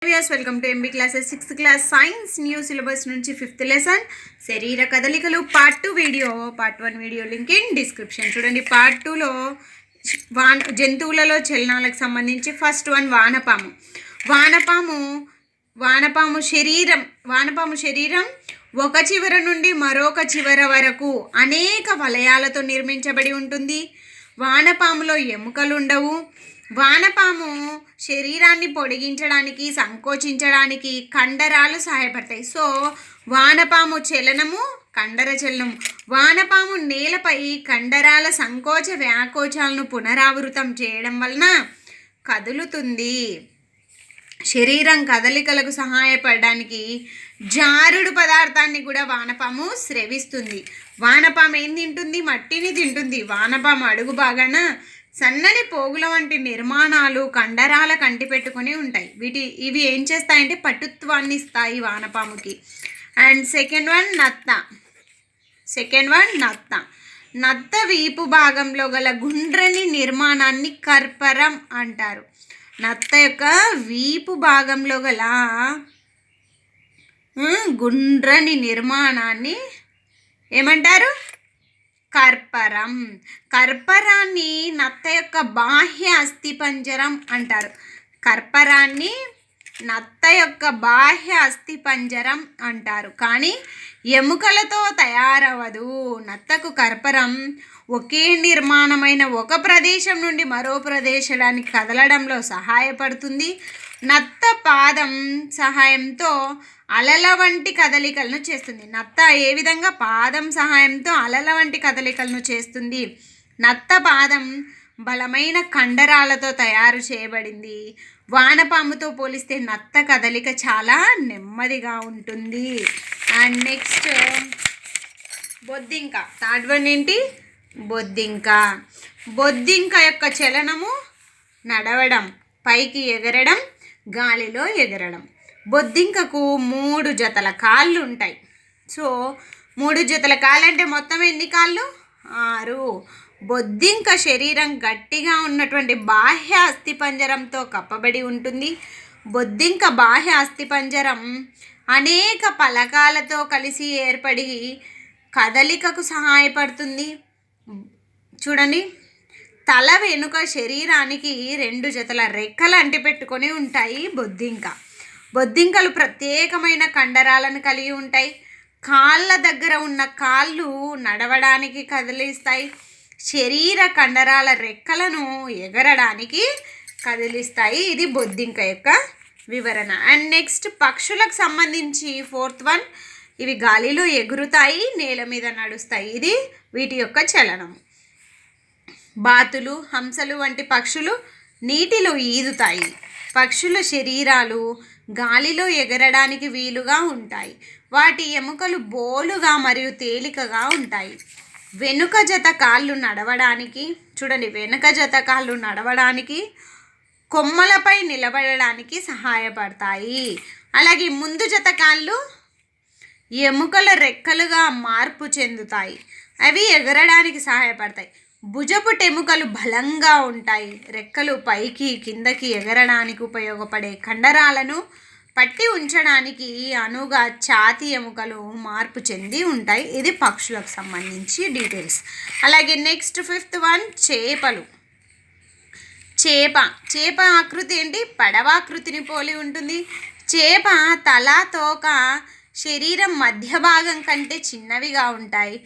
Welcome to MB classes 6th class science new syllabus నుంచి 5th lesson శరీర కదలికలు part 2 video. Part 1 video link in description. చూడండి, part 2లో జంతువులలో చలనాలకు సంబంధించి ఫస్ట్ వన్ వానపాము. వానపాము శరీరం ఒక చివర నుండి మరొక చివర వరకు అనేక వలయాలతో నిర్మించబడి ఉంటుంది. వానపాములో ఎముకలు ఉండవు. వానపాము శరీరాన్ని పొడిగించడానికి, సంకోచించడానికి కండరాలు సహాయపడతాయి. సో వానపాము చలనము కండర చలనము. వానపాము నేలపై కండరాల సంకోచ వ్యాకోచాలను పునరావృతం చేయడం వలన కదులుతుంది. శరీరం కదలికలకు సహాయపడడానికి జారుడు పదార్థాన్ని కూడా వానపాము స్రవిస్తుంది. వానపాము ఏం తింటుంది? మట్టిని తింటుంది. వానపాము అడుగు భాగాన సన్నని పోగుల వంటి నిర్మాణాలు కండరాల కంటి పెట్టుకొని ఉంటాయి. ఇవి ఏం చేస్తాయంటే పటుత్వాన్ని ఇస్తాయి వానపాముకి. అండ్ సెకండ్ వన్ నత్త వీపు భాగంలో గల గుండ్రని నిర్మాణాన్ని కర్పరం అంటారు. నత్త యొక్క వీపు భాగంలో గల గుండ్రని నిర్మాణాన్ని ఏమంటారు? కర్పరం. కర్పరాన్ని నత్త యొక్క బాహ్య అస్థిపంజరం అంటారు. కర్పరాన్ని నత్త యొక్క బాహ్య అస్థిపంజరం అంటారు, కానీ ఎముకలతో తయారవదు. నత్తకు కర్పరం ఒకే నిర్మాణమైన ఒక ప్రదేశం నుండి మరో ప్రదేశానికి కదలడంలో సహాయపడుతుంది. నత్త పాదం సహాయంతో అలల వంటి కదలికలను చేస్తుంది. నత్త ఏ విధంగా? పాదం సహాయంతో అలల వంటి కదలికలను చేస్తుంది. నత్త పాదం బలమైన కండరాలతో తయారు చేయబడింది. వానపాముతో పోలిస్తే నత్త కదలిక చాలా నెమ్మదిగా ఉంటుంది. అండ్ నెక్స్ట్ బొద్దింక. థర్డ్ వన్ ఏంటి? బొద్దింక యొక్క చలనము నడవడం, పైకి ఎగరడం, గాలిలో ఎగరడం. బొద్దింకకు 3 జతల కాళ్ళు ఉంటాయి. సో 3 జతల కాళ్ళు అంటే మొత్తం ఎన్ని కాళ్ళు? 6. బొద్దింక శరీరం గట్టిగా ఉన్నటువంటి బాహ్య అస్థిపంజరంతో కప్పబడి ఉంటుంది. బొద్దింక బాహ్య అస్థిపంజరం అనేక పలకాలతో కలిసి ఏర్పడి కదలికకు సహాయపడుతుంది. చూడండి, తల వెనుక శరీరానికి 2 జతల రెక్కలు అంటిపెట్టుకొని ఉంటాయి బొద్దింకలు ప్రత్యేకమైన కండరాలను కలిగి ఉంటాయి. కాళ్ళ దగ్గర ఉన్న కాళ్ళు నడవడానికి కదిలిస్తాయి. శరీర కండరాల రెక్కలను ఎగరడానికి కదిలిస్తాయి. ఇది బొద్దింక యొక్క వివరణ. అండ్ నెక్స్ట్ పక్షులకు సంబంధించి 4th వన్. ఇవి గాలిలో ఎగురుతాయి, నేల మీద నడుస్తాయి. ఇది వీటి యొక్క చలనం. బాతులు, హంసలు వంటి పక్షులు నీటిలో ఈదుతాయి. పక్షుల శరీరాలు గాలిలో ఎగరడానికి వీలుగా ఉంటాయి. వాటి ఎముకలు బోలుగా మరియు తేలికగా ఉంటాయి. వెనుక జత కాళ్ళు నడవడానికి, కొమ్మలపై నిలబడడానికి సహాయపడతాయి. అలాగే ముందు జత కాళ్ళు ఎముకల రెక్కలుగా మార్పు చెందుతాయి. అవి ఎగరడానికి సహాయపడతాయి. భుజపు టెముకలు బలంగా ఉంటాయి. రెక్కలు పైకి కిందకి ఎగరడానికి ఉపయోగపడే కండరాలను పట్టి ఉంచడానికి అనుగా ఛాతీ ఎముకలు మార్పు చెంది ఉంటాయి. ఇది పక్షులకు సంబంధించి డీటెయిల్స్. అలాగే నెక్స్ట్ 5th వన్ చేప ఆకృతి ఏంటి? పడవాకృతిని పోలి ఉంటుంది. చేప తల, తోక శరీరం మధ్య భాగం కంటే చిన్నవిగా ఉంటాయి.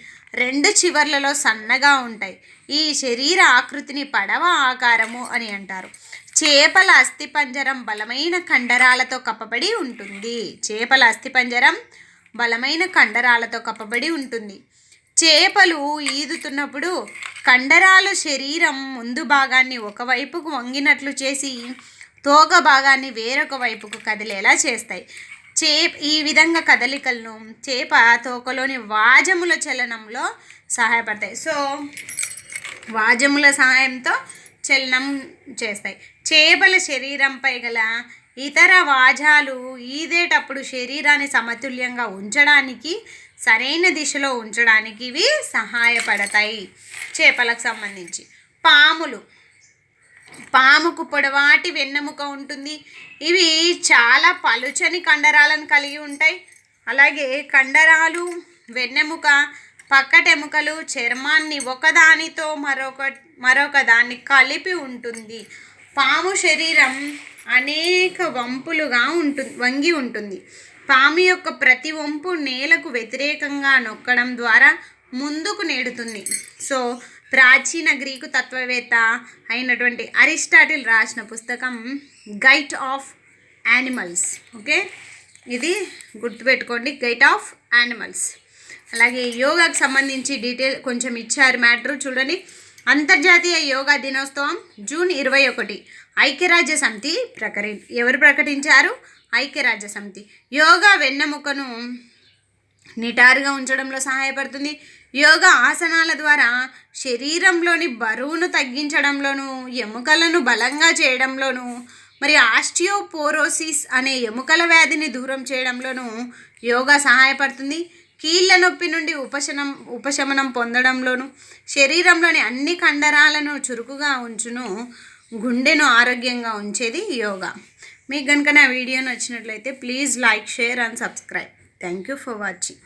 2 చివర్లలో సన్నగా ఉంటాయి. ఈ శరీర ఆకృతిని పడవ ఆకారము అని అంటారు. చేపల అస్థిపంజరం బలమైన కండరాలతో కప్పబడి ఉంటుంది. చేపలు ఈదుతున్నప్పుడు కండరాలు శరీరం ముందు భాగాన్ని ఒకవైపుకు వంగినట్లు చేసి తోక భాగాన్ని వేరొక వైపుకు కదిలేలా చేస్తాయి. ఈ విధంగా కదలికలను చేప తోకలోని వాజముల చలనంలో సహాయపడతాయి. సో వాజముల సహాయంతో చలనం చేస్తాయి. చేపల శరీరంపై గల ఇతర వాజాలు ఈదేటప్పుడు శరీరాన్ని సమతుల్యంగా ఉంచడానికి, సరైన దిశలో ఉంచడానికి ఇవి సహాయపడతాయి. చేపలకు సంబంధించి పాములు పాముకు పొడవాటి వెన్నెముక ఉంటుంది. ఇవి చాలా పలుచని కండరాలను కలిగి ఉంటాయి. అలాగే కండరాలు, వెన్నెముక, పక్కటెముకలు చర్మాన్ని ఒకదానితో మరొక దాన్ని కలిపి ఉంటుంది. పాము శరీరం అనేక వంపులుగా వంగి ఉంటుంది. పాము యొక్క ప్రతి వంపు నేలకు వ్యతిరేకంగా నొక్కడం ద్వారా ముందుకు నెడుతుంది. సో ప్రాచీన గ్రీకు తత్వవేత్త అయినటువంటి అరిస్టాటిల్ రాసిన పుస్తకం గైట్ ఆఫ్ యానిమల్స్. ఓకే, ఇది గుర్తుపెట్టుకోండి, గైట్ ఆఫ్ యానిమల్స్. అలాగే యోగాకు సంబంధించి డీటెయిల్ కొంచెం ఇచ్చారు మ్యాటర్ చూడండి. అంతర్జాతీయ యోగా దినోత్సవం జూన్ 21. ఐక్యరాజ్య సమితి ఎవరు ప్రకటించారు? ఐక్యరాజ్య సమితి. యోగా వెన్నెముకను నిటారుగా ఉంచడంలో సహాయపడుతుంది. యోగా ఆసనాల ద్వారా శరీరంలోని బరువును తగ్గించడంలోను, ఎముకలను బలంగా చేయడంలోను, మరి ఆస్టియోపోరోసిస్ అనే ఎముకల వ్యాధిని దూరం చేయడంలోను యోగా సహాయపడుతుంది. కీళ్ళ నొప్పి నుండి ఉపశమనం పొందడంలోను, శరీరంలోని అన్ని కండరాలను చురుకుగా ఉంచును, గుండెను ఆరోగ్యంగా ఉంచేది యోగా. మీకు కనుక నా వీడియో నచ్చినట్లయితే please like, share and subscribe. Thank you for watching.